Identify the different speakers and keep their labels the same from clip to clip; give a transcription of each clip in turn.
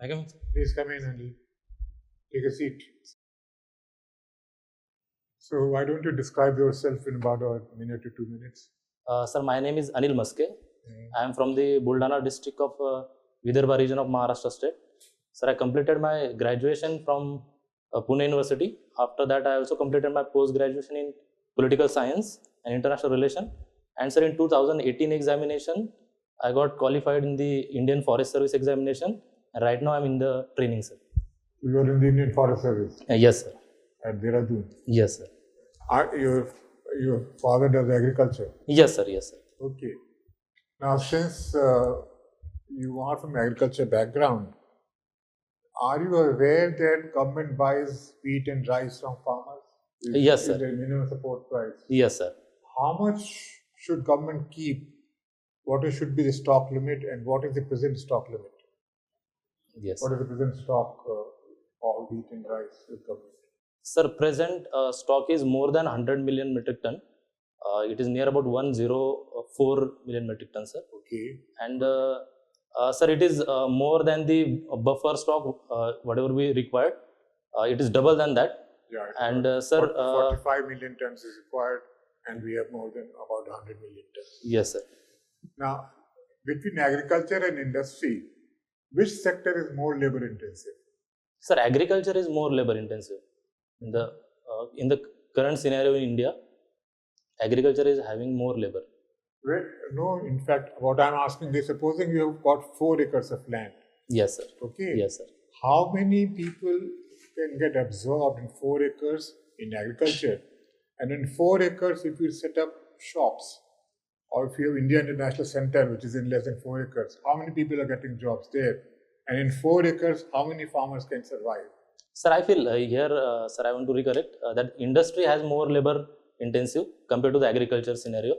Speaker 1: I come in, sir.
Speaker 2: Please come in and take a seat. So why don't you describe yourself in about a minute to 2 minutes?
Speaker 1: Sir, my name is Anil Maske. I am from the Buldana district of Vidarbha region of Maharashtra state. Sir, I completed my graduation from Pune University. After that, I also completed my post-graduation in political science and international relation. And sir, in 2018 examination, I got qualified in the Indian Forest Service examination. And right now, I'm in the training, sir.
Speaker 2: You are in the Indian Forest Service
Speaker 1: Yes, sir.
Speaker 2: at Dehradun.
Speaker 1: Yes, sir.
Speaker 2: Your father does agriculture.
Speaker 1: Yes, sir. Yes, sir.
Speaker 2: Okay. Now, since you are from agriculture background, are you aware that government buys wheat and rice from farmers?
Speaker 1: Yes, sir.
Speaker 2: Is there a minimum support price?
Speaker 1: Yes, sir.
Speaker 2: How much should government keep? What should be the stock limit, and what is the present stock limit?
Speaker 1: Yes.
Speaker 2: What is the present stock of wheat and rice with government?
Speaker 1: Sir, present stock is more than 100 million metric ton. It is near about 104 million metric ton, sir.
Speaker 2: Okay.
Speaker 1: And sir, it is more than the buffer stock, whatever we required. It is double than that.
Speaker 2: Yeah.
Speaker 1: And sir,
Speaker 2: 45 million tons is required, and we have more than about 100 million tons.
Speaker 1: Yes, sir.
Speaker 2: Now, between agriculture and industry, which sector is more labor intensive?
Speaker 1: Sir, agriculture is more labor intensive. In the current scenario in India, agriculture is having more labor.
Speaker 2: Well, no, in fact, what I'm asking is, supposing you have got 4 acres of land.
Speaker 1: Yes, sir.
Speaker 2: Okay.
Speaker 1: Yes, sir.
Speaker 2: How many people can get absorbed in 4 acres in agriculture? And in 4 acres, if you set up shops, or if you have India International Center, which is in less than 4 acres, how many people are getting jobs there? And in 4 acres, how many farmers can survive?
Speaker 1: Sir, I feel here, sir, I want to recorrect that industry has more labor intensive compared to the agriculture scenario.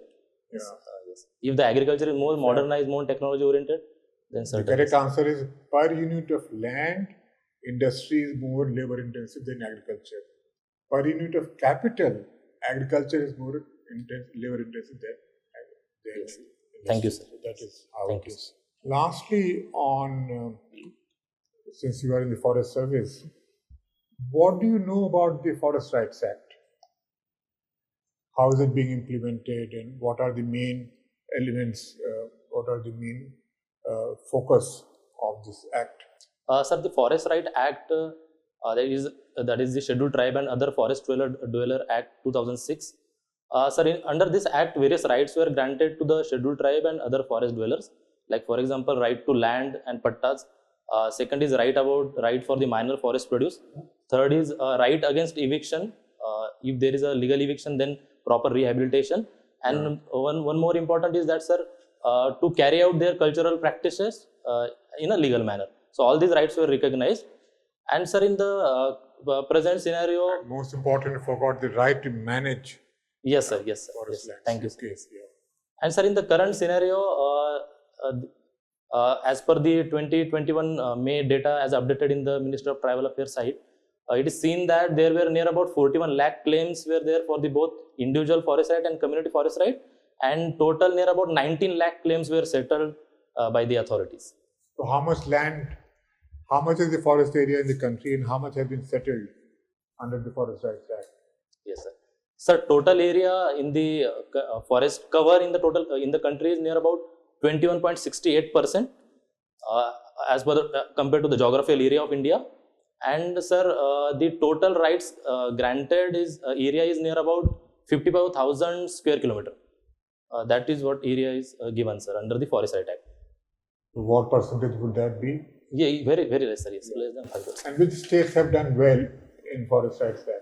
Speaker 2: Yeah.
Speaker 1: Yes. If the agriculture is more modernized, more technology oriented, then
Speaker 2: The
Speaker 1: certainly.
Speaker 2: correct answer is, per unit of land, industry is more labor intensive than agriculture. Per unit of capital, agriculture is more labor intensive than
Speaker 1: Yes.
Speaker 2: industry.
Speaker 1: Thank you, sir.
Speaker 2: So that is how
Speaker 1: Thank
Speaker 2: it
Speaker 1: you,
Speaker 2: is. Lastly, since you are in the Forest Service, what do you know about the Forest Rights Act? How is it being implemented, and what are the main elements, what are the main focus of this act?
Speaker 1: Sir, the Forest Right Act, that is the Scheduled Tribe and Other Forest Dweller Act 2006. Sir, under this act, various rights were granted to the Scheduled Tribe and other forest dwellers. Like, for example, right to land and pattas. Second is right for the minor forest produce. Third is right against eviction. If there is a legal eviction, then proper rehabilitation. And one more important is that, sir, to carry out their cultural practices in a legal manner. So all these rights were recognized. And sir, in the present scenario,
Speaker 2: Most important, I forgot the right to manage
Speaker 1: yes, sir. Yes, sir.
Speaker 2: forest
Speaker 1: Yes,
Speaker 2: lands.
Speaker 1: thank you, sir.
Speaker 2: Okay,
Speaker 1: Yes.
Speaker 2: yeah.
Speaker 1: And sir, in the current scenario, as per the 2021 May data as updated in the Ministry of Tribal Affairs site, it is seen that there were near about 41 lakh claims were there for the both individual forest right and community forest right, and total near about 19 lakh claims were settled by the authorities.
Speaker 2: So how much land, how much is the forest area in the country, and how much has been settled under the Forest Rights Act?
Speaker 1: Yes, sir. Sir, total area in the forest cover in the total in the country is near about 21.68% as per the, compared to the geographical area of India. And sir, the total rights granted is area is near about 55,000 square kilometer. That is what area is given, sir, under the Forest Right Act.
Speaker 2: So what percentage would that be?
Speaker 1: Yeah, very less, sir. Yes, less than 5%.
Speaker 2: And which states have done well in Forest Rights Act?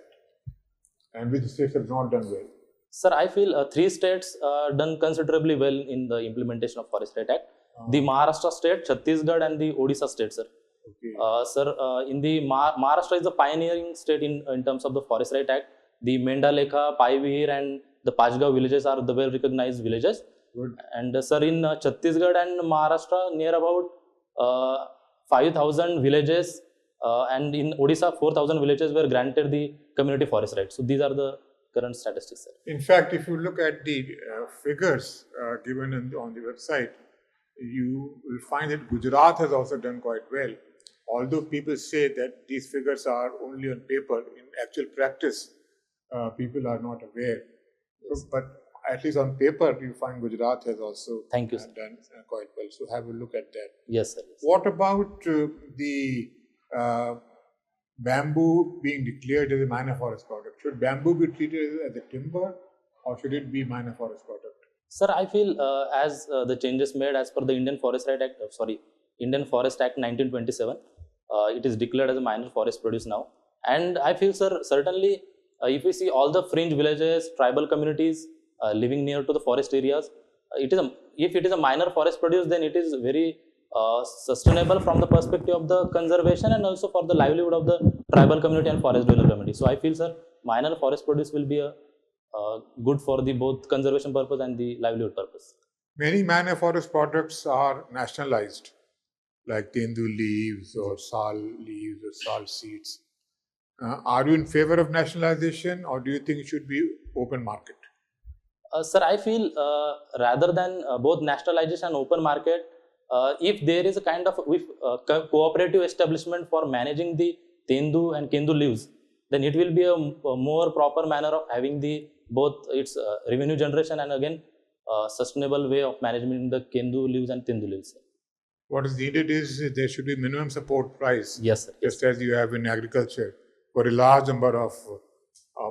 Speaker 2: And which states have not done well?
Speaker 1: Sir, I feel 3 states done considerably well in the implementation of Forest Right Act. The Maharashtra state, Chhattisgarh, and the Odisha state, sir.
Speaker 2: Okay.
Speaker 1: Sir, in the Maharashtra is the pioneering state in terms of the Forest Right Act. The Mendalekha, Paivihir, and the Pachgaon villages are the well-recognized villages.
Speaker 2: Good.
Speaker 1: And sir, in Chhattisgarh and Maharashtra, near about 5,000 villages, and in Odisha, 4,000 villages were granted the community forest rights. So these are the current statistics, sir.
Speaker 2: In fact, if you look at the figures given on the website, you will find that Gujarat has also done quite well. although people say that these figures are only on paper, in actual practice, people are not aware. So, but at least on paper, you find Gujarat has also
Speaker 1: Thank you, sir.
Speaker 2: done quite well. So have a look at that.
Speaker 1: Yes, sir. Yes.
Speaker 2: What about the bamboo being declared as a minor forest product? Should bamboo be treated as a timber, or should it be minor forest product?
Speaker 1: Sir, I feel as the changes made as per the Indian Forest Right Act, Indian Forest Act 1927, it is declared as a minor forest produce now. And I feel, sir, certainly if we see all the fringe villages, tribal communities living near to the forest areas, if it is a minor forest produce, then it is very sustainable from the perspective of the conservation and also for the livelihood of the tribal community and forest dweller community. So I feel, sir, minor forest produce will be a good for the both conservation purpose and the livelihood purpose.
Speaker 2: Many minor forest products are nationalized, like tendu leaves or sal leaves or sal seeds. Are you in favor of nationalization, or do you think it should be open market?
Speaker 1: Sir, I feel rather than both nationalization and open market, if there is a kind of cooperative establishment for managing the tendu and kendu leaves, then it will be a more proper manner of having the both its revenue generation and again sustainable way of managing the kendu leaves and tendu leaves.
Speaker 2: What is needed is there should be minimum support price.
Speaker 1: Yes, sir.
Speaker 2: Just as you have in agriculture for a large number of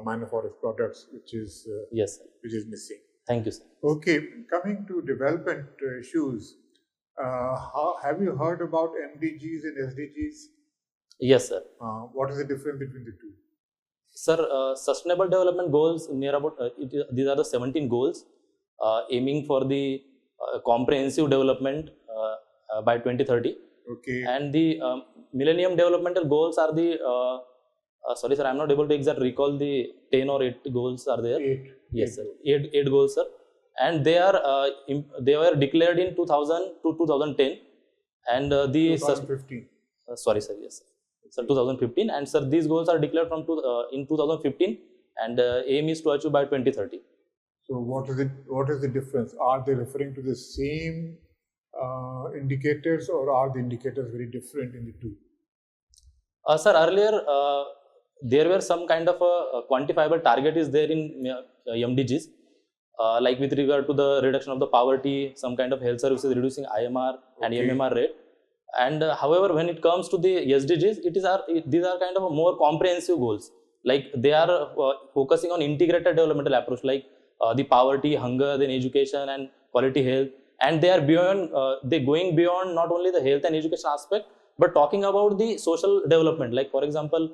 Speaker 2: minor forest products, which is
Speaker 1: yes, sir.
Speaker 2: Which is missing.
Speaker 1: Thank you, sir.
Speaker 2: Okay, coming to development issues, have you heard about MDGs and SDGs?
Speaker 1: Yes, sir.
Speaker 2: What is the difference between the two?
Speaker 1: Sir, Sustainable Development Goals, near about these are the 17 goals aiming for the comprehensive development by 2030.
Speaker 2: Okay.
Speaker 1: And the Millennium Developmental Goals are the sorry, sir, I'm not able to exactly recall the 10 or 8 goals are there.
Speaker 2: 8.
Speaker 1: Yes, sir. 8 goals, sir. And they were declared in 2000 to 2010. And the
Speaker 2: 2015.
Speaker 1: Sorry, sir. Yes, sir. So 2015, and sir, these goals are declared from in 2015, and aim is to achieve by 2030.
Speaker 2: So what is it? What is the difference? Are they referring to the same indicators, or are the indicators very different in the two?
Speaker 1: Sir, earlier there were some kind of a quantifiable target is there in MDGs, like with regard to the reduction of the poverty, some kind of health services, reducing IMR and MMR rate. And however, when it comes to the SDGs, these are kind of more comprehensive goals. Like they are focusing on integrated developmental approach, like the poverty, hunger, then education and quality health. And they are beyond, they going beyond not only the health and education aspect, but talking about the social development. Like for example,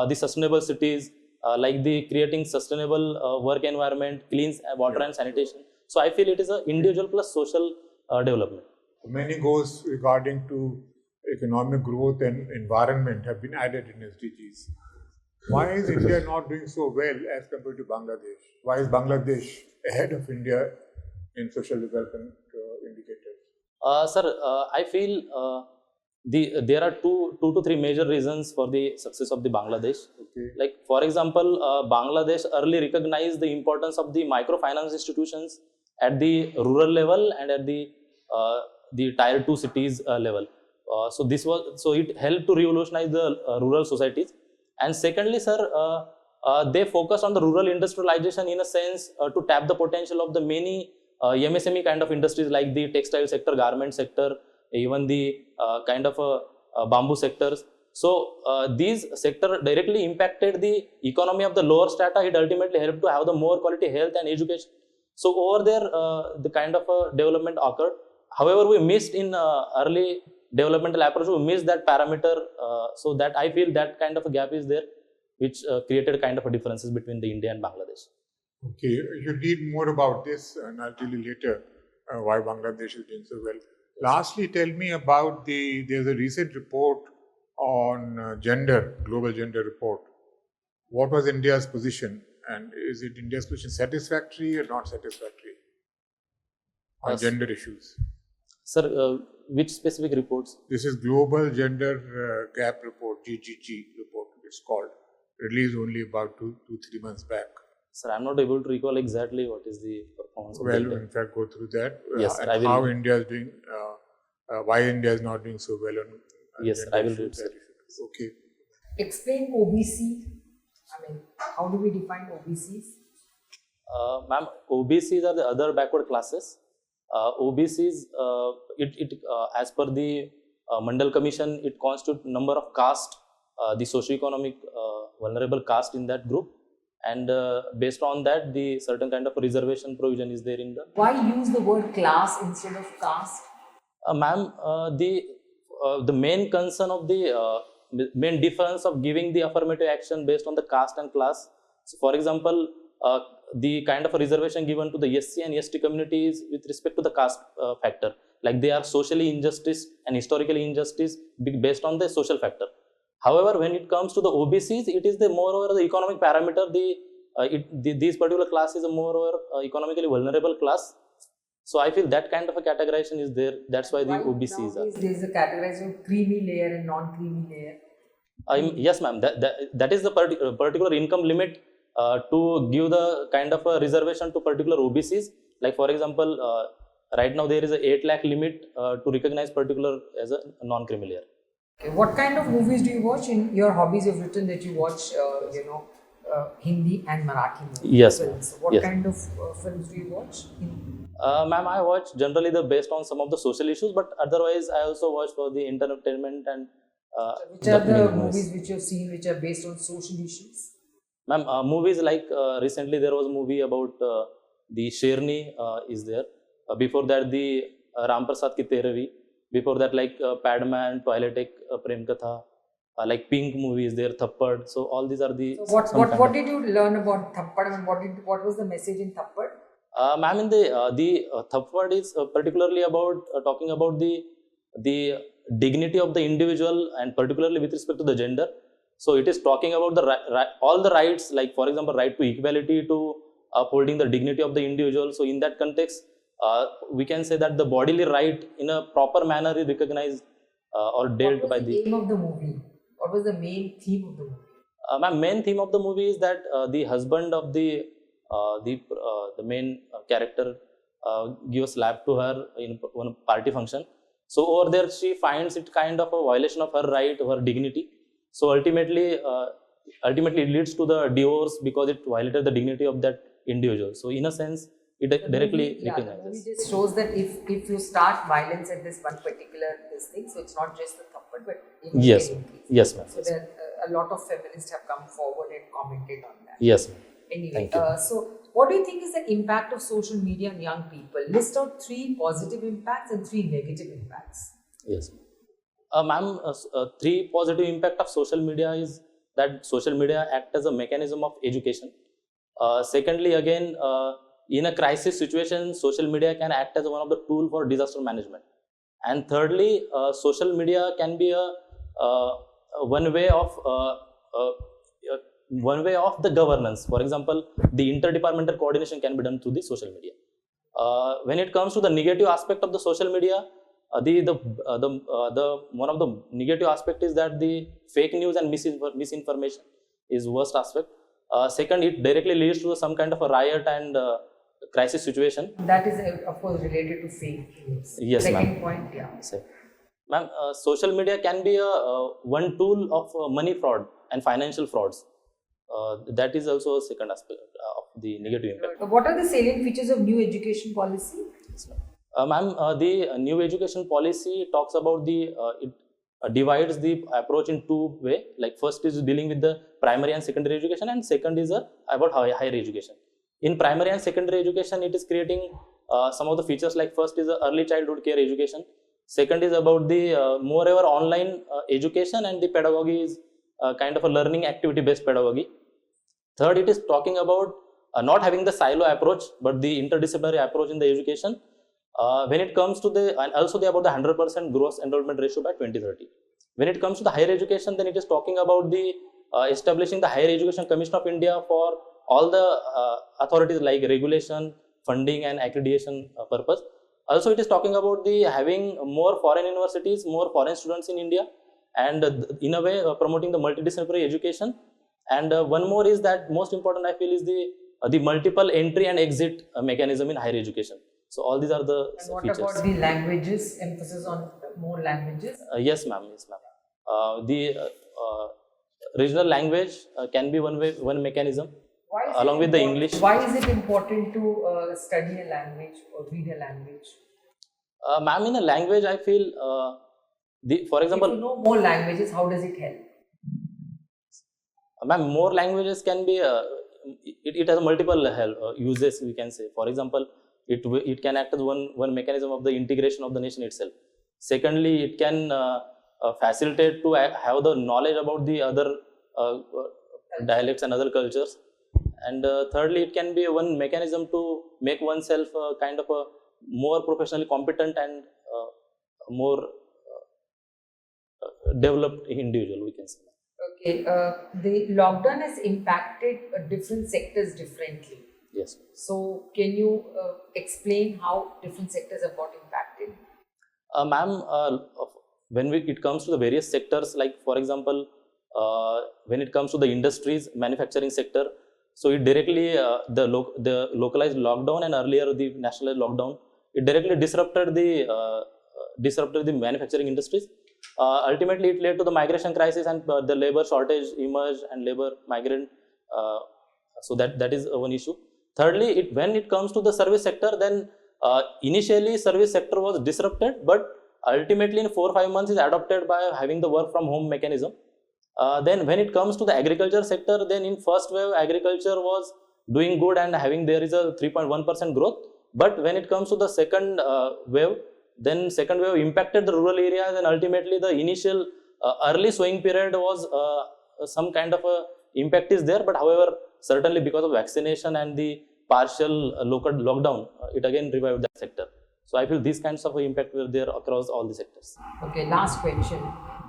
Speaker 1: the sustainable cities, like the creating sustainable work environment, clean water and sanitation. So I feel it is an individual plus social development.
Speaker 2: Many goals regarding to economic growth and environment have been added in SDGs. Why is India not doing so well as compared to Bangladesh? Why is Bangladesh ahead of India in social development indicators?
Speaker 1: Sir, I feel there are two to three major reasons for the success of the Bangladesh.
Speaker 2: Okay.
Speaker 1: Like for example, Bangladesh early recognized the importance of the microfinance institutions at the rural level and at the tier 2 cities level. So it helped to revolutionize the rural societies. And secondly, sir, they focused on the rural industrialization in a sense to tap the potential of the many MSME kind of industries like the textile sector, garment sector, even the kind of bamboo sectors. So these sector directly impacted the economy of the lower strata. It ultimately helped to have the more quality health and education. So over there, the kind of development occurred. However, we missed in early developmental approach, we missed that parameter. So that I feel that kind of a gap is there, which created kind of a differences between the India and Bangladesh.
Speaker 2: Okay, you read more about this and I'll tell you later why Bangladesh is doing so well. Lastly, tell me about there's a recent report on gender, global gender report. What was India's position, and is it India's position satisfactory or not satisfactory on gender issues?
Speaker 1: Sir, which specific reports?
Speaker 2: This is Global Gender Gap Report, GGG report it's called, released only about 2-3 months back.
Speaker 1: Sir, I'm not able to recall exactly what is the performance.
Speaker 2: Well, in fact, go through that.
Speaker 1: Yes, sir,
Speaker 2: and how India is doing, why India is not doing so well on and
Speaker 1: Yes,
Speaker 2: gender
Speaker 1: I will
Speaker 2: issues
Speaker 1: read, sir.
Speaker 2: that you should do. Okay.
Speaker 3: Explain OBC. I mean, how do we define OBCs?
Speaker 1: Ma'am, OBCs are the other backward classes. OBCs, as per the Mandal Commission, it constitutes number of caste, the socio-economic vulnerable caste in that group, and based on that, the certain kind of reservation provision is there in the.
Speaker 3: Why use the word class instead of caste?
Speaker 1: Ma'am, the main concern of the main difference of giving the affirmative action based on the caste and class. So, for example, the kind of a reservation given to the SC and ST communities with respect to the caste factor, like they are socially injustice and historically injustice based on the social factor. However, when it comes to the OBCs, it is the moreover the economic parameter. These particular class is a moreover economically vulnerable class. So I feel that kind of a categorization is there. That's why the OBCs are.
Speaker 3: There is a categorization of creamy layer and non-creamy layer.
Speaker 1: Yes, ma'am. That is the particular income limit to give the kind of a reservation to particular OBCs. Like for example, right now there is a 8 lakh limit to recognize particular as a non-creamy layer.
Speaker 3: Okay. What kind of movies do you watch? In your hobbies, you've written that you watch, Hindi and Marathi movies.
Speaker 1: Yes,
Speaker 3: films. What
Speaker 1: yes.
Speaker 3: kind of films do you watch?
Speaker 1: Ma'am, I watch generally based on some of the social issues, but otherwise I also watch for the entertainment and.
Speaker 3: Which are the movies which you've seen which are based on social issues?
Speaker 1: Ma'am, movies like recently there was a movie about the Sherni is there. Before that the Ram Prasad Ki Teravi. Before that like Padman, Toiletic, Prem Katha, like Pink movie is there, Thappad. So all these are the.
Speaker 3: So what did you learn about Thappad and what was the message in Thappad?
Speaker 1: Ma'am, in the Thappad is particularly about talking about the dignity of the individual and particularly with respect to the gender. So it is talking about the all the rights, like for example, right to equality, to upholding the dignity of the individual. So in that context, we can say that the bodily right in a proper manner is recognized or dealt by the.
Speaker 3: What was the aim of the movie? What was the main theme of the movie?
Speaker 1: My main theme of the movie is that the husband of the main character gives slap to her in one party function. So over there she finds it kind of a violation of her right, her dignity. So ultimately it leads to the divorce because it violated the dignity of that individual. So in a sense, it directly recognizes.
Speaker 3: The movie just shows that if you start violence at this one particular thing, so it's not just the Thappad, but
Speaker 1: Yes, yes, ma'am.
Speaker 3: So there a lot of feminists have come forward and commented on that.
Speaker 1: Yes, ma'am.
Speaker 3: Anyway,
Speaker 1: Thank you.
Speaker 3: so what do you think is the impact of social media on young people? List out 3 positive impacts and 3 negative impacts.
Speaker 1: Yes. Ma'am, 3 positive impact of social media is that social media act as a mechanism of education. Secondly, again, in a crisis situation, social media can act as one of the tool for disaster management. And thirdly, social media can be one way of the governance. For example, the interdepartmental coordination can be done through the social media. When it comes to the negative aspect of the social media, one of the negative aspect is that the fake news and misinformation is worst aspect. Second, it directly leads to some kind of a riot and crisis situation.
Speaker 3: That is, of course, related to fake news.
Speaker 1: Yes,
Speaker 3: Second
Speaker 1: ma'am.
Speaker 3: point, yeah.
Speaker 1: Ma'am, social media can be one tool of money fraud and financial frauds. That is also a second aspect of the negative impact.
Speaker 3: What are the salient features of new education policy?
Speaker 1: Yes, ma'am, the new education policy talks about it divides the approach in 2 ways. Like first is dealing with the primary and secondary education, and second is about higher education. In primary and secondary education, it is creating some of the features, like first is early childhood care education. Second is about the moreover online education, and the pedagogy is kind of a learning activity based pedagogy. Third, it is talking about not having the silo approach, but the interdisciplinary approach in the education. When it comes to and also about the 100% gross enrollment ratio by 2030. When it comes to the higher education, then it is talking about the establishing the Higher Education Commission of India for all the authorities like regulation, funding and accreditation purpose. Also, it is talking about the having more foreign universities, more foreign students in India, and in a way promoting the multidisciplinary education. And one more is that most important I feel is the multiple entry and exit mechanism in higher education. So all these are the
Speaker 3: And what
Speaker 1: features.
Speaker 3: about the languages, emphasis on more languages?
Speaker 1: Yes, ma'am. Yes, ma'am. The regional language can be one mechanism
Speaker 3: Why is
Speaker 1: along
Speaker 3: it
Speaker 1: with the
Speaker 3: important-
Speaker 1: English.
Speaker 3: Why is it important to study a language or read a language?
Speaker 1: Ma'am, in a language, I feel for
Speaker 3: If
Speaker 1: example,
Speaker 3: you know more languages, how does it help?
Speaker 1: ma'am, more languages can be it has multiple uses, we can say. For example, it can act as one mechanism of the integration of the nation itself. Secondly, it can facilitate to have the knowledge about the other dialects and other cultures. And thirdly, it can be one mechanism to make oneself kind of a more professionally competent and more developed individual, we can say.
Speaker 3: Okay, the lockdown has impacted different sectors differently.
Speaker 1: Yes.
Speaker 3: So, can you explain how different sectors have got impacted?
Speaker 1: Ma'am, when it comes to the various sectors, like for example, when it comes to the industries, manufacturing sector, so it directly the localized lockdown and earlier the nationalized lockdown, it directly disrupted the manufacturing industries. Ultimately, it led to the migration crisis and the labor shortage emerged and labor migrant. So that is one issue. Thirdly, when it comes to the service sector, then initially service sector was disrupted, but ultimately in 4 or 5 months is adopted by having the work from home mechanism. Then when it comes to the agriculture sector, then in first wave agriculture was doing good and there is a 3.1% growth. But when it comes to the second wave, then second wave impacted the rural areas, and ultimately the initial early sowing period was some kind of a impact is there. But however, certainly because of vaccination and the partial local lockdown, it again revived that sector. So I feel these kinds of impact were there across all the sectors.
Speaker 3: Okay, last question.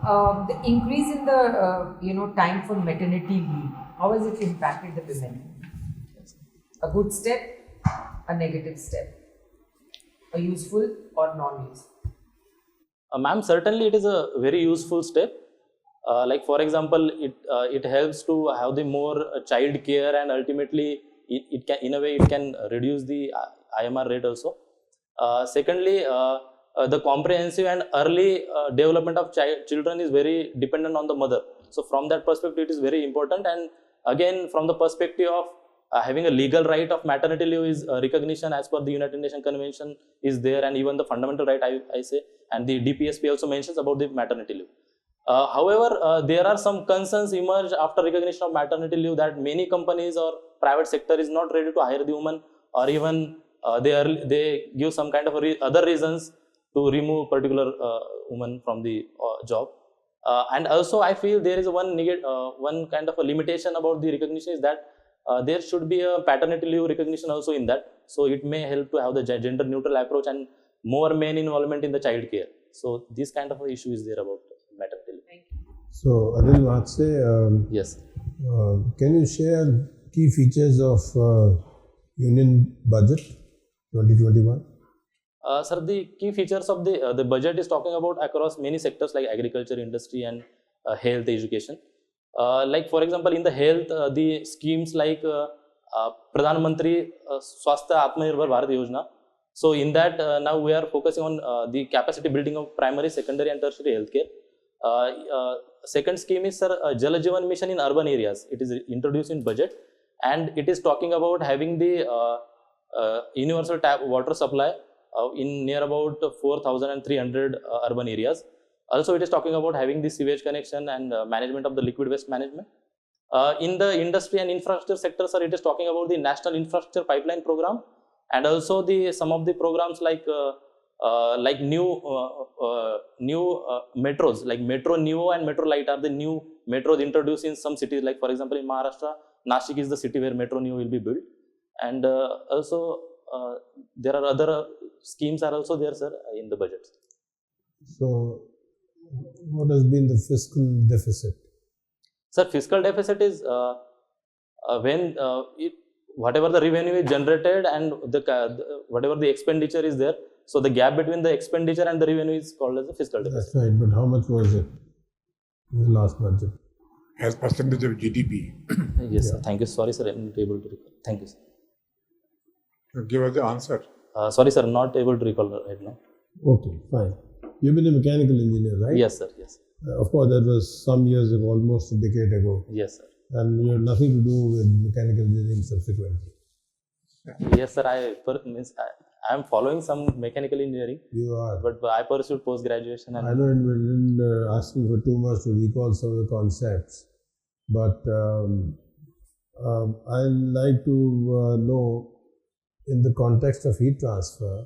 Speaker 3: The increase in the time for maternity leave, how has it impacted the women? A good step, a negative step, a useful or non-useful?
Speaker 1: Ma'am, certainly it is a very useful step. Like for example, it helps to have the more child care, and ultimately it can, in a way, it can reduce the IMR rate also. Secondly, the comprehensive and early development of children is very dependent on the mother. So from that perspective, it is very important. And again, from the perspective of having a legal right of maternity leave is recognition as per the United Nations Convention is there, and even the fundamental right, I say, and the DPSP also mentions about the maternity leave. However, there are some concerns emerge after recognition of maternity leave that many companies or private sector is not ready to hire the woman, or even they give some kind of other reasons to remove particular woman from the job. And also, I feel there is one kind of a limitation about the recognition is that there should be a paternity leave recognition also in that. So it may help to have the gender neutral approach and more men involvement in the child care. So this kind of a issue is there about maternity leave.
Speaker 3: Thank you.
Speaker 4: So, Anil Matse,
Speaker 1: Yes.
Speaker 4: can you share key features of Union Budget 2021?
Speaker 1: Sir, the key features of the budget is talking about across many sectors like agriculture, industry, and health, education. Like for example, in the health, the schemes like Pradhan Mantri Swasthya Atmanirbhar Bharat Yojana. So in that, now we are focusing on the capacity building of primary, secondary, and tertiary healthcare. Second scheme is Jal Jeevan Mission in urban areas. It is introduced in budget, and it is talking about having the universal tap water supply in near about 4,300 urban areas. Also, it is talking about having the sewage connection and management of the liquid waste management. In the industry and infrastructure sector, sir, it is talking about the National Infrastructure Pipeline Program, and also some of the programs like new metros, like Metro Neo and Metro Light are the new metros introduced in some cities. Like for example, in Maharashtra, Nashik is the city where Metro Neo will be built, and also there are other schemes are also there, sir, in the budget.
Speaker 4: So, what has been the fiscal deficit?
Speaker 1: Sir, fiscal deficit is when whatever the revenue is generated and whatever the expenditure is there. So the gap between the expenditure and the revenue is called as the fiscal deficit.
Speaker 4: That's right, but how much was it in the last budget?
Speaker 2: As percentage of GDP.
Speaker 1: Yes, sir. Thank you. Sorry, sir, I'm not able to recall. Thank you, sir.
Speaker 2: Give us the answer.
Speaker 1: Sorry, sir, not able to recall right now.
Speaker 4: Okay, fine. You've been a mechanical engineer, right?
Speaker 1: Yes, sir. Yes.
Speaker 4: Of course, that was some years ago, almost a decade ago.
Speaker 1: Yes, sir.
Speaker 4: And you have nothing to do with mechanical engineering subsequently.
Speaker 1: Yes, sir. I am following some mechanical engineering,
Speaker 4: You are.
Speaker 1: but I pursued post graduation
Speaker 4: I
Speaker 1: and
Speaker 4: know we didn't ask you for too much to recall some of the concepts, but I'd like to know, in the context of heat transfer,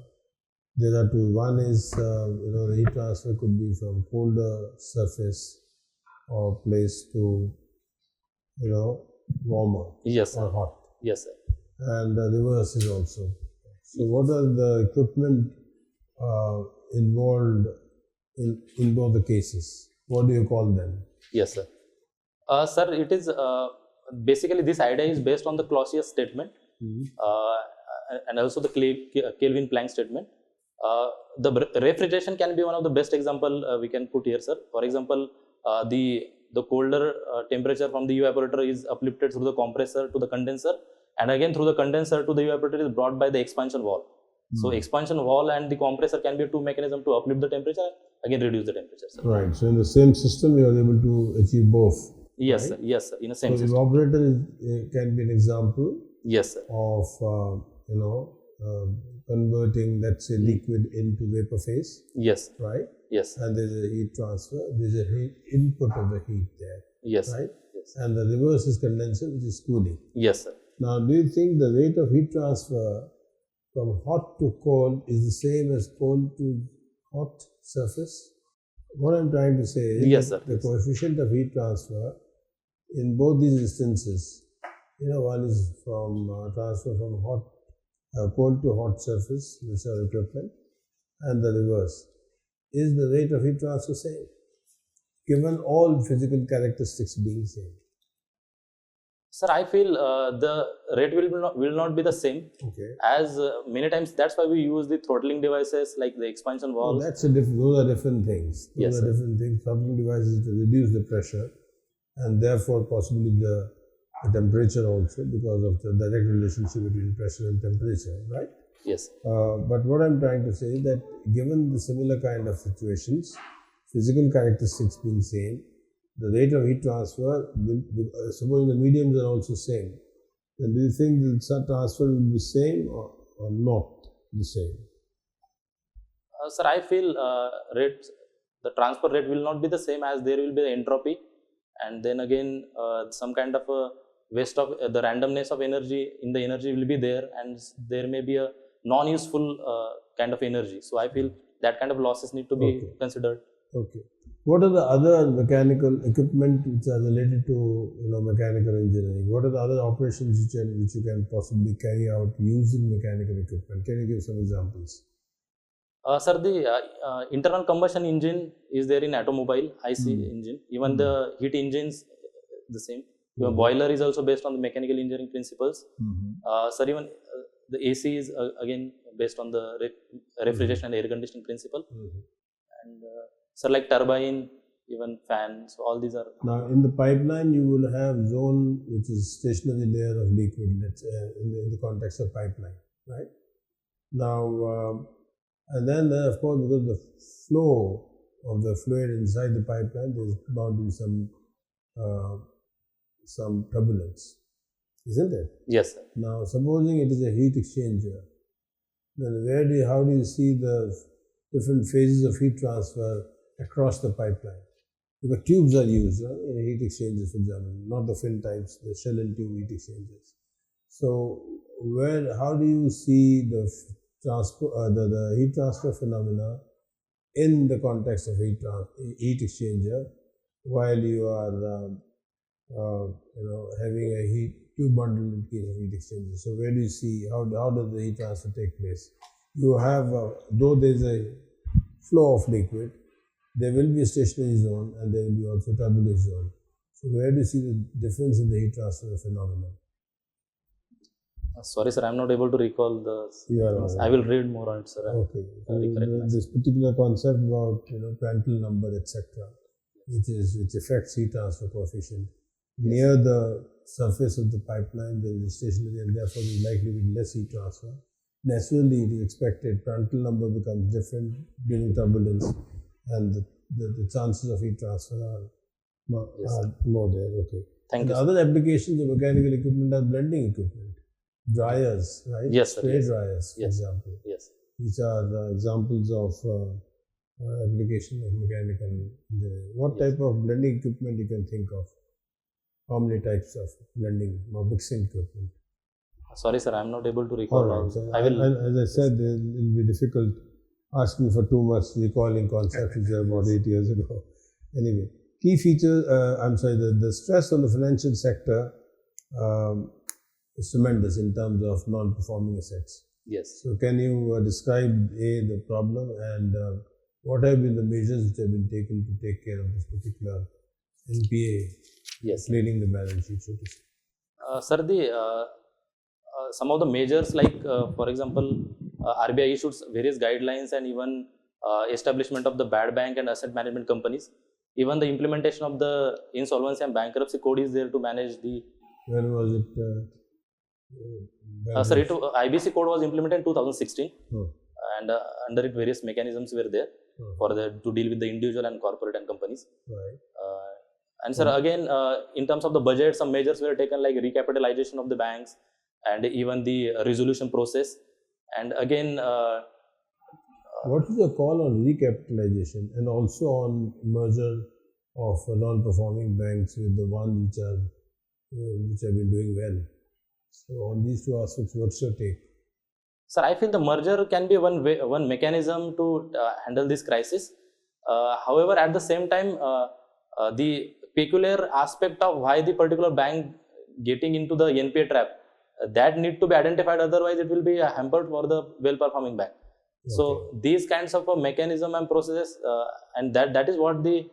Speaker 4: there are two. One is, the heat transfer could be from colder surface or place to, warmer
Speaker 1: yes,
Speaker 4: or
Speaker 1: sir.
Speaker 4: hot.
Speaker 1: Yes, sir.
Speaker 4: And the reverse is also. So, what are the equipment involved in both the cases? What do you call them?
Speaker 1: Yes, sir. Sir, it is basically this idea is based on the Clausius statement and also the Kelvin-Planck statement. The refrigeration can be one of the best example we can put here, sir. For example, the colder temperature from the evaporator is uplifted through the compressor to the condenser, and again through the condenser to the evaporator is brought by the expansion valve. So expansion valve and the compressor can be two mechanisms to uplift the temperature, again reduce the temperature, sir.
Speaker 4: Right. So, in the same system, you are able to achieve both.
Speaker 1: Yes,
Speaker 4: right?
Speaker 1: sir. Yes, sir. In the same
Speaker 4: So,
Speaker 1: system.
Speaker 4: evaporator can be an example
Speaker 1: Yes, sir.
Speaker 4: of converting, let's say, liquid into vapor phase,
Speaker 1: Yes.
Speaker 4: right?
Speaker 1: Yes.
Speaker 4: And there's a heat transfer. There's a heat input of the heat there,
Speaker 1: Yes.
Speaker 4: right?
Speaker 1: Yes.
Speaker 4: And the reverse is condenser, which is cooling.
Speaker 1: Yes, sir.
Speaker 4: Now, do you think the rate of heat transfer from hot to cold is the same as cold to hot surface? What I'm trying to say is
Speaker 1: Yes, sir.
Speaker 4: the coefficient of heat transfer in both these instances, one is from transfer from cold to hot surface, which are equipment, and the reverse. Is the rate of heat transfer same, given all physical characteristics being same?
Speaker 1: Sir, I feel the rate will not be the same,
Speaker 4: Okay.
Speaker 1: as many times. That's why we use the throttling devices like the expansion
Speaker 4: Well,
Speaker 1: valves.
Speaker 4: those are different things. Those
Speaker 1: Yes,
Speaker 4: are
Speaker 1: sir.
Speaker 4: different things. Throttling devices to reduce the pressure and therefore possibly the temperature also, because of the direct relationship between pressure and temperature, right?
Speaker 1: Yes.
Speaker 4: But what I'm trying to say is that given the similar kind of situations, physical characteristics being same, the rate of heat transfer, supposing the mediums are also same, then do you think the such transfer will be same or not the same?
Speaker 1: Sir, I feel the transfer rate will not be the same, as there will be the entropy, and then again some kind of a waste of the randomness of energy in the energy will be there, and there may be a non-useful kind of energy. So I feel that kind of losses need to be
Speaker 4: Okay.
Speaker 1: considered.
Speaker 4: Okay. What are the other mechanical equipment which are related to mechanical engineering? What are the other operations which you can possibly carry out using mechanical equipment? Can you give some examples?
Speaker 1: Sir, the internal combustion engine is there in automobile, IC engine. Even the heat engines, the same. Even boiler is also based on the mechanical engineering principles. Sir, even the AC is again based on the refrigeration and air conditioning principle. And sir, like turbine, even fan. So all these are.
Speaker 4: Now, in the pipeline, you will have zone which is stationary layer of liquid. Let's say in the context of pipeline, right? Now, and then of course, because the flow of the fluid inside the pipeline, there's bound to be some turbulence, isn't it?
Speaker 1: Yes, sir.
Speaker 4: Now, supposing it is a heat exchanger, then how do you see the different phases of heat transfer across the pipeline? Because tubes are used in heat exchangers, for example, not the fin types, the shell and tube heat exchangers. So, how do you see the heat transfer phenomena in the context of heat exchanger, while you are having a heat tube bundle in case of heat exchanger? So where do you see how does the heat transfer take place? You have though there is a flow of liquid, there will be a stationary zone and there will be also a turbulent zone. So where do you see the difference in the heat transfer phenomenon?
Speaker 1: Sorry, sir, I'm not able to recall the. I will read more on it, sir.
Speaker 4: Okay. This particular concept about Prandtl number, etc., which affects heat transfer coefficient. Near the surface of the pipeline, there is a stationary, and therefore there is likely to be less heat transfer. Naturally, it is expected Prandtl number becomes different during turbulence. and the chances of heat transfer are more there. Okay.
Speaker 1: Thank
Speaker 4: And
Speaker 1: you,
Speaker 4: the
Speaker 1: sir.
Speaker 4: other applications of mechanical equipment are blending equipment, dryers, right?
Speaker 1: Yes, sir.
Speaker 4: Spray
Speaker 1: Yes.
Speaker 4: dryers, for
Speaker 1: Yes.
Speaker 4: example.
Speaker 1: Yes.
Speaker 4: These are the examples of application of mechanical engineering. What type of blending equipment you can think of? How many types of blending or mixing equipment?
Speaker 1: Sorry, sir, I'm not able to
Speaker 4: All
Speaker 1: recall.
Speaker 4: right. So
Speaker 1: I will.
Speaker 4: as I said, it will be difficult asking for too much recalling concepts which are about 8 years ago. Anyway, key features, the stress on the financial sector is tremendous in terms of non-performing assets.
Speaker 1: Yes.
Speaker 4: So can you describe the problem and what have been the measures which have been taken to take care of this particular NPA,
Speaker 1: Yes.
Speaker 4: cleaning the balance sheet, so to say?
Speaker 1: Sir, some of the measures like, for example, RBI issues various guidelines and even establishment of the bad bank and asset management companies. Even the implementation of the insolvency and bankruptcy code is there to manage the.
Speaker 4: When was it?
Speaker 1: Sir, IBC code was implemented in 2016,
Speaker 4: Oh,
Speaker 1: and under it various mechanisms were there
Speaker 4: oh,
Speaker 1: for to deal with the individual and corporate and companies.
Speaker 4: right.
Speaker 1: And sir, again, in terms of the budget, some measures were taken like recapitalization of the banks and even the resolution process. And again,
Speaker 4: What is your call on recapitalization and also on merger of non-performing banks with the ones which have been doing well? So on these two aspects, what's your take?
Speaker 1: sir, I feel the merger can be one mechanism to handle this crisis. However, at the same time, the peculiar aspect of why the particular bank getting into the NPA trap, that need to be identified. Otherwise, it will be hampered for the well-performing bank. So these kinds of a mechanism and processes, and that is what the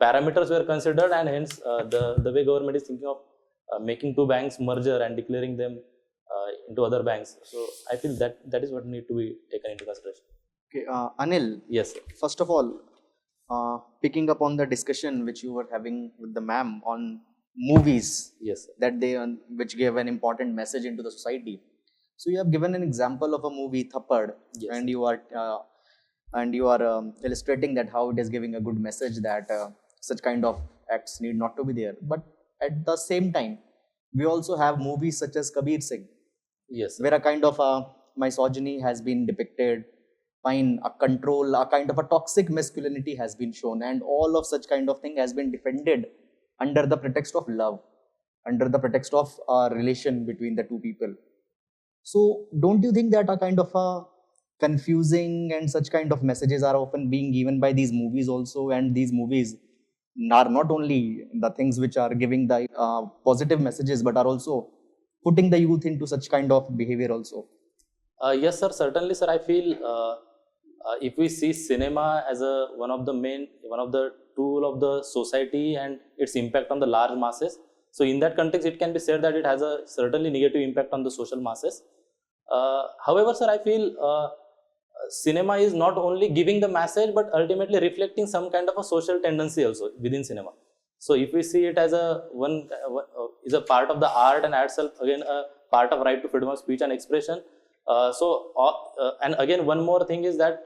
Speaker 1: parameters were considered, and hence the way government is thinking of making two banks merger and declaring them into other banks. So I feel that is what need to be taken into consideration.
Speaker 5: Okay, Anil,
Speaker 1: Yes, sir.
Speaker 5: first of all, picking up on the discussion which you were having with the ma'am on movies
Speaker 1: Yes, sir.
Speaker 5: that which gave an important message into the society. So you have given an example of a movie Thappad,
Speaker 1: Yes.
Speaker 5: and you are illustrating that how it is giving a good message that such kind of acts need not to be there. But at the same time, we also have movies such as Kabir Singh,
Speaker 1: Yes, sir.
Speaker 5: where a kind of misogyny has been depicted, a kind of a toxic masculinity has been shown, and all of such kind of thing has been defended under the pretext of love, under the pretext of a relation between the two people. So don't you think that a kind of a confusing and such kind of messages are often being given by these movies also, and these movies are not only the things which are giving the positive messages, but are also putting the youth into such kind of behavior also?
Speaker 1: Yes, sir. Certainly, sir. I feel if we see cinema as one of the tool of the society and its impact on the large masses. So in that context, it can be said that it has a certainly negative impact on the social masses. However, sir, I feel cinema is not only giving the message, but ultimately reflecting some kind of a social tendency also within cinema. So if we see it as is a part of the art and itself, again, a part of right to freedom of speech and expression. And again, one more thing is that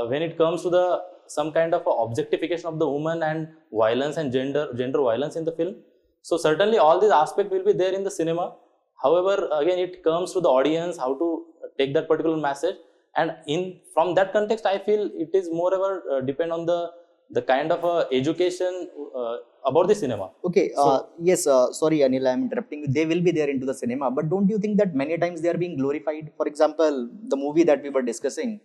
Speaker 1: when it comes to some kind of objectification of the woman and violence and gender violence in the film, so certainly all these aspects will be there in the cinema. However, again, it comes to the audience how to take that particular message, and from that context, I feel it is moreover depend on the kind of education about the cinema.
Speaker 5: Okay, yes, sorry Anil, I am interrupting you. They will be there into the cinema, but don't you think that many times they are being glorified? For example, the movie that we were discussing,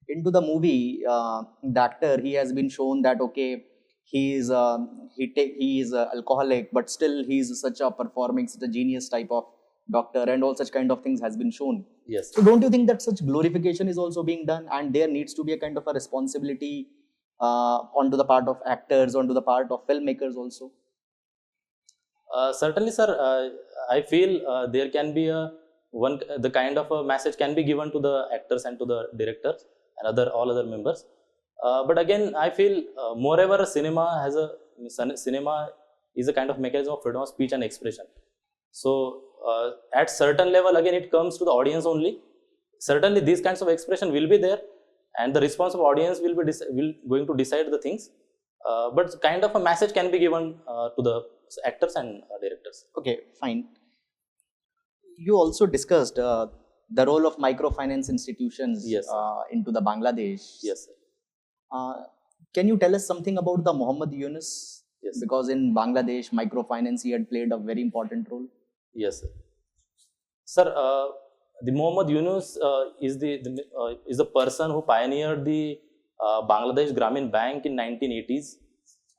Speaker 5: into the movie, the actor, he has been shown that, okay, he is alcoholic, but still he is such a genius type of doctor, and all such kind of things has been shown.
Speaker 1: Yes.
Speaker 5: So don't you think that such glorification is also being done, and there needs to be a kind of a responsibility onto the part of actors, onto the part of filmmakers also?
Speaker 1: Certainly, sir. I feel there can be the kind of a message can be given to the actors and to the directors and all other members. But again, I feel moreover, cinema is a kind of mechanism of freedom of speech and expression. So at certain level, again, it comes to the audience only. Certainly, these kinds of expression will be there, and the response of audience will be going to decide the things. But kind of a message can be given to the actors and directors.
Speaker 5: Okay, fine. You also discussed the role of microfinance institutions
Speaker 1: Yes, sir.
Speaker 5: into the Bangladesh.
Speaker 1: Yes, sir.
Speaker 5: Can you tell us something about the Muhammad Yunus?
Speaker 1: Yes.
Speaker 5: Because in Bangladesh, microfinance he had played a very important role.
Speaker 1: Yes, sir. Sir, the Muhammad Yunus is the person who pioneered the Bangladesh Grameen Bank in 1980s,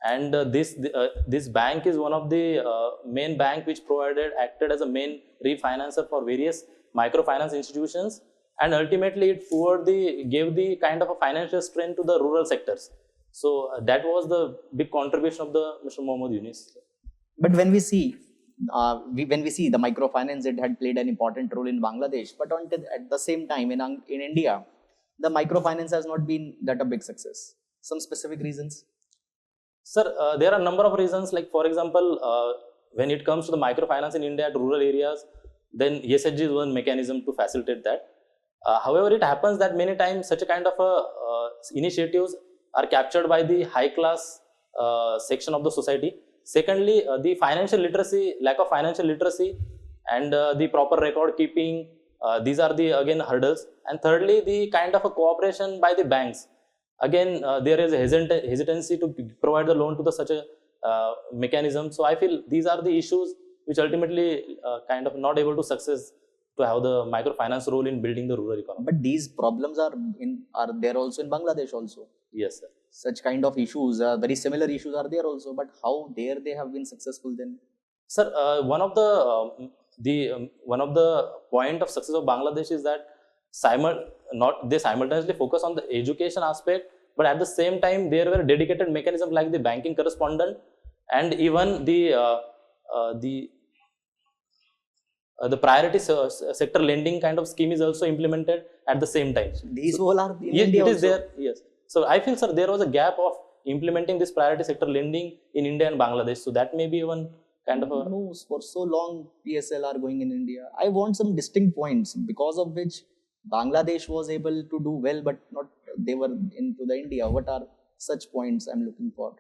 Speaker 1: and this bank is one of the main bank which acted as a main refinancer for various microfinance institutions, and ultimately it gave the kind of a financial strength to the rural sectors. So that was the big contribution of the Mr. Muhammad Yunus.
Speaker 5: But when we see the microfinance, it had played an important role in Bangladesh. But at the same time, in India, the microfinance has not been that a big success. Some specific reasons?
Speaker 1: Sir, there are a number of reasons. Like for example, when it comes to the microfinance in India at rural areas, then ESHG is one mechanism to facilitate that. However, it happens that many times such a kind of initiatives are captured by the high class section of the society. Secondly, the lack of financial literacy and the proper record keeping, these are the again hurdles. And thirdly, the kind of a cooperation by the banks. Again, there is a hesitancy to provide the loan to such a mechanism. So I feel these are the issues which ultimately kind of not able to success to have the microfinance role in building the rural economy.
Speaker 5: But these problems are there also in Bangladesh also.
Speaker 1: Yes, sir.
Speaker 5: Such kind of issues, very similar issues are there also. But how there they have been successful then?
Speaker 1: Sir, one of the point of success of Bangladesh is that they simultaneously focus on the education aspect, but at the same time there were dedicated mechanisms like the banking correspondent, and even the priority sector lending kind of scheme is also implemented at the same time.
Speaker 5: These all are in
Speaker 1: Yes,
Speaker 5: India
Speaker 1: it is
Speaker 5: also.
Speaker 1: there. Yes. So I feel, sir, there was a gap of implementing this priority sector lending in India and Bangladesh. So that may be one kind of a.
Speaker 5: No, for so long PSL are going in India. I want some distinct points because of which Bangladesh was able to do well, but not they were into the India. What are such points I'm looking for?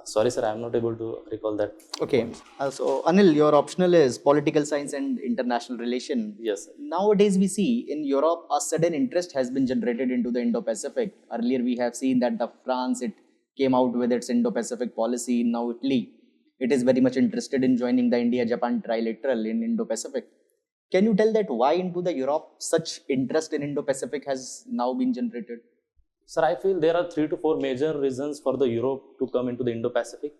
Speaker 1: Sorry, sir, I am not able to recall that.
Speaker 5: Okay, so Anil, your optional is political science and international relation.
Speaker 1: Yes, sir.
Speaker 5: Nowadays, we see in Europe a sudden interest has been generated into the Indo-Pacific. Earlier, we have seen that the France it came out with its Indo-Pacific policy. Now, Italy it is very much interested in joining the India-Japan trilateral in Indo-Pacific. Can you tell that why into the Europe such interest in Indo-Pacific has now been generated?
Speaker 1: Sir, I feel there are 3 to 4 major reasons for the Europe to come into the Indo-Pacific.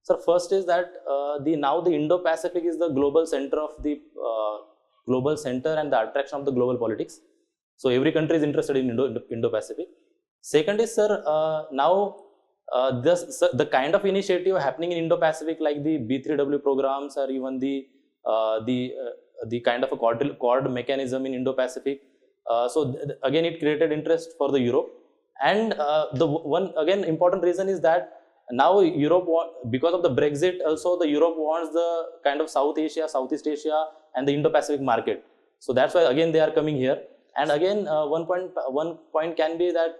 Speaker 1: Sir, first is that now the Indo-Pacific is the global center and the attraction of the global politics. So every country is interested in Indo-Pacific. Second is, sir, now the kind of initiative happening in Indo-Pacific like the B3W programs or even the kind of a Quad mechanism in Indo-Pacific. So again, it created interest for the Europe. And the one again important reason is that now Europe, because of the Brexit, also the Europe wants the kind of South Asia, Southeast Asia, and the Indo-Pacific market. So that's why again they are coming here. And again, one point can be that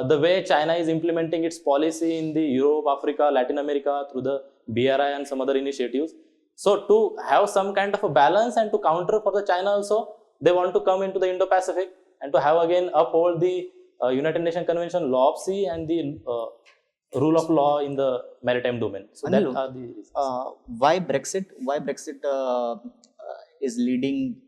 Speaker 1: the way China is implementing its policy in the Europe, Africa, Latin America through the BRI and some other initiatives. So to have some kind of a balance and to counter for the China also, they want to come into the Indo-Pacific and to have again uphold the United Nations Convention, Law of Sea, and the rule of law in the maritime domain. So
Speaker 5: Anilu,
Speaker 1: that are the reasons.
Speaker 5: Why Brexit? Why Brexit is leading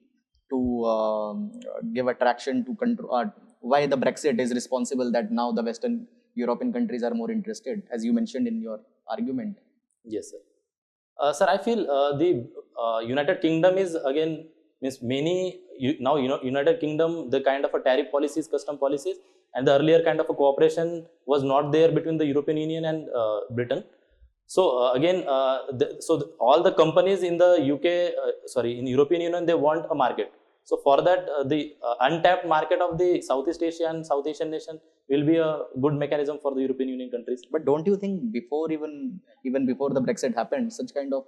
Speaker 5: to give attraction to control? Why the Brexit is responsible that now the Western European countries are more interested, as you mentioned in your argument?
Speaker 1: Yes, sir. Sir, I feel the United Kingdom is again means United Kingdom, the kind of a tariff policies, custom policies, and the earlier kind of a cooperation was not there between the European Union and Britain. So again, all the companies in the in European Union, they want a market. So for that, the untapped market of the Southeast Asia and South Asian nation will be a good mechanism for the European Union countries.
Speaker 5: But don't you think before even before the Brexit happened, such kind of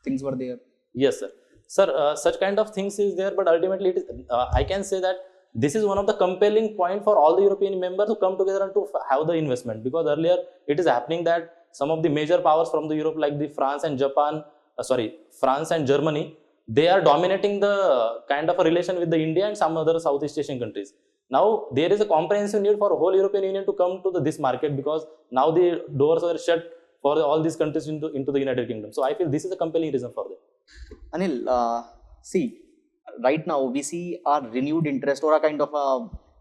Speaker 5: things were there?
Speaker 1: Yes, sir. Sir, such kind of things is there, but ultimately it is, I can say that this is one of the compelling point for all the European members to come together and to have the investment, because earlier it is happening that some of the major powers from the Europe, like the France and Germany, they are dominating the kind of a relation with the India and some other Southeast Asian countries. Now there is a comprehensive need for whole European Union to come to this market, because now the doors were shut for all these countries into the United Kingdom. So I feel this is a compelling reason for that.
Speaker 5: Anil, see, right now we see a renewed interest or a kind of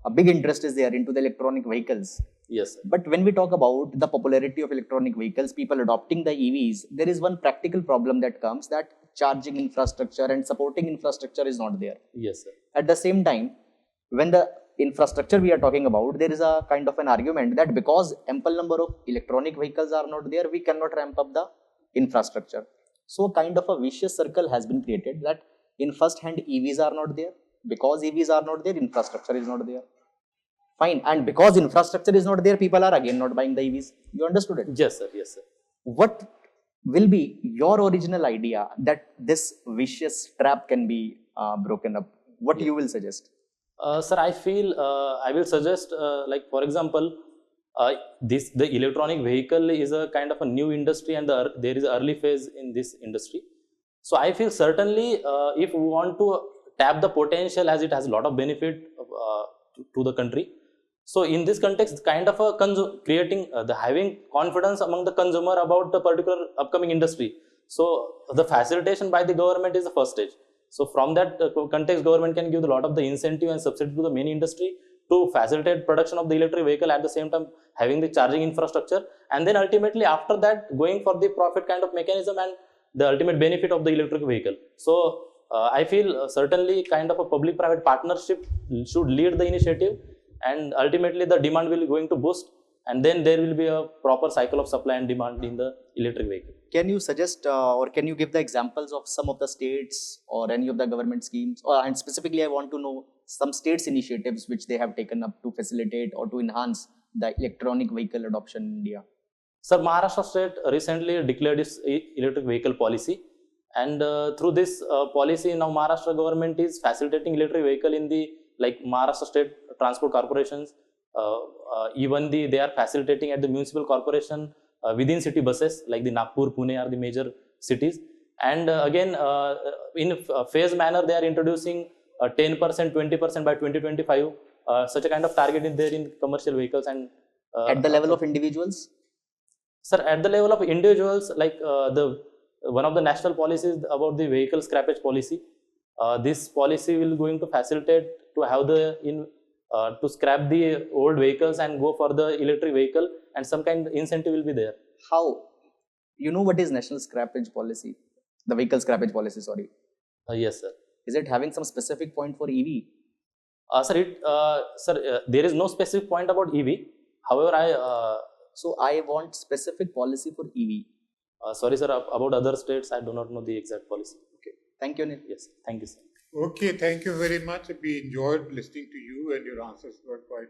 Speaker 5: a big interest is there into the electronic vehicles.
Speaker 1: Yes, sir.
Speaker 5: But when we talk about the popularity of electronic vehicles, people adopting the EVs, there is one practical problem that comes, that charging infrastructure and supporting infrastructure is not there.
Speaker 1: Yes, sir.
Speaker 5: At the same time, when the infrastructure we are talking about, there is a kind of an argument that because ample number of electronic vehicles are not there, we cannot ramp up the infrastructure. So kind of a vicious circle has been created, that in first hand EVs are not there. Because EVs are not there, infrastructure is not there. Fine. And because infrastructure is not there, people are again not buying the EVs. You understood it?
Speaker 1: Yes, sir. Yes, sir.
Speaker 5: What will be your original idea that this vicious trap can be broken up? What you will suggest?
Speaker 1: Sir, I feel I will suggest, like for example, the electronic vehicle is a kind of a new industry, and there is an early phase in this industry. So I feel certainly if we want to tap the potential, as it has a lot of benefit to the country. So in this context, kind of a creating the having confidence among the consumer about the particular upcoming industry. So the facilitation by the government is the first stage. So from that context, government can give a lot of the incentive and subsidy to the main industry to facilitate production of the electric vehicle, at the same time having the charging infrastructure, and then ultimately after that going for the profit kind of mechanism and the ultimate benefit of the electric vehicle. So I feel certainly kind of a public-private partnership should lead the initiative, and ultimately the demand will going to boost, and then there will be a proper cycle of supply and demand in the electric vehicle.
Speaker 5: Can you suggest or can you give the examples of some of the states or any of the government schemes? And specifically, I want to know some states' initiatives which they have taken up to facilitate or to enhance the electronic vehicle adoption in India.
Speaker 1: Sir, Maharashtra state recently declared its electric vehicle policy, and through this policy, now Maharashtra government is facilitating electric vehicle in the Maharashtra state transport corporations. Even they are facilitating at the municipal corporation within city buses, like the Nagpur, Pune are the major cities. And again, in a phased manner, they are introducing 10%, 20% by 2025. Such a kind of target is there in commercial vehicles. And
Speaker 5: at the level of individuals?
Speaker 1: Sir, at the level of individuals, one of the national policies about the vehicle scrappage policy. This policy will going to facilitate to have to scrap the old vehicles and go for the electric vehicle, and some kind of incentive will be there.
Speaker 5: How? You know what is national scrappage policy? The vehicle scrappage policy, sorry.
Speaker 1: Yes, sir.
Speaker 5: Is it having some specific point for EV?
Speaker 1: Sir, there is no specific point about EV. However,
Speaker 5: so I want specific policy for EV.
Speaker 1: Sorry, sir. About other states, I do not know the exact policy.
Speaker 5: Okay. Thank you, Anil.
Speaker 1: Yes. Thank you, sir.
Speaker 2: Okay, thank you very much. We enjoyed listening to you, and your answers were quite